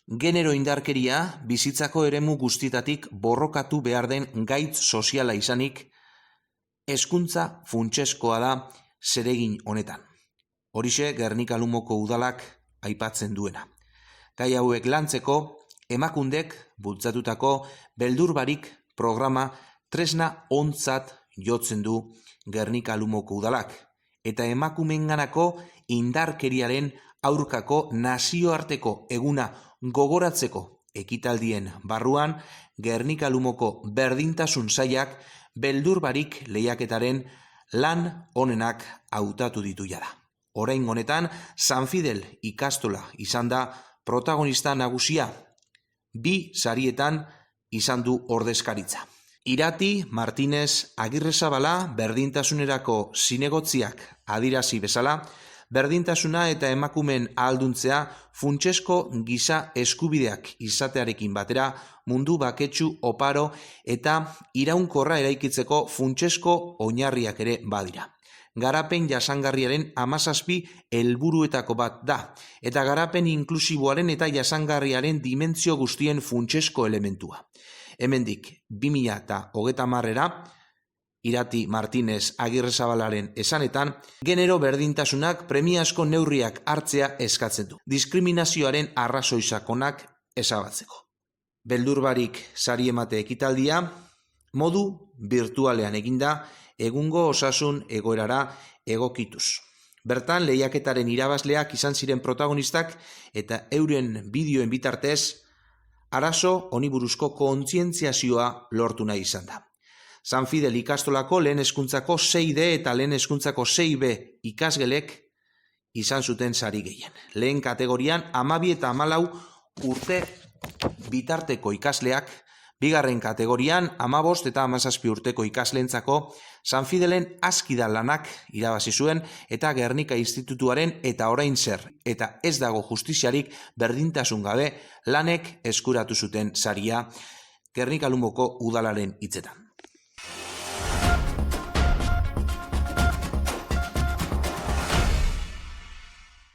Genero indarkeria bizitzako eremu guztietatik borrokatu behar den gaitz soziala izanik, hezkuntza funtsezkoa da zeregin honetan. Horixe Gernika Lumoko udalak aipatzen duena. Gai hauek lantzeko, emakundek bultzatutako Beldur Barik programa tresna ontzat jotzen du Gernika Lumoko udalak, eta emakumeenganako indarkeriaren aurkako nazioarteko eguna gogoratzeko ekitaldien barruan Gernika Lumoko berdintasun sailak Beldur Barik lehiaketaren lan onenak hautatu ditu jada. Orain honetan, San Fidel ikastola izan da protagonista nagusia, 2 sarietan izan du ordezkaritza. Irati Martinez Agirrezabala berdintasunerako zinegotziak adirazi bezala, berdintasuna eta emakumeen ahalduntzea funtsezko giza eskubideak izatearekin batera mundu baketsu oparo eta iraunkorra eraikitzeko funtsezko oinarriak ere badira. Garapen jasangarriaren 17 helburuetako bat da, eta garapen inklusiboaren eta jasangarriaren dimentsio guztien funtsezko elementua. Hemendik 2030era, Irati Martinez Agirrezabalaren esanetan, genero berdintasunak premiazko neurriak hartzea eskatzen du, diskriminazioaren arrazoi sakonak ezabatzeko. Beldur Barik sari emate ekitaldia modu virtualean eginda egungo osasun egoerara egokituz. Bertan lehiaketaren irabazleak izan ziren protagonistak eta euren bideoen bitartez arazo honi buruzko kontzientziazioa lortu nahi izan da. San Fidel ikastolako lehen hezkuntzako 6D eta lehen hezkuntzako 6B ikasgelek izan zuten sari gehien. Lehen kategorian 12 eta 14 urte bitarteko ikasleak, bigarren kategorian 15 eta 17 urteko ikasleentzako San Fidelen askida lanak irabazi zuen eta Gernika Institutuaren eta orain zer eta ez dago justiziarik berdintasun gabe lanek eskuratu zuten saria Gernika Lumoko udalaren hitzetan.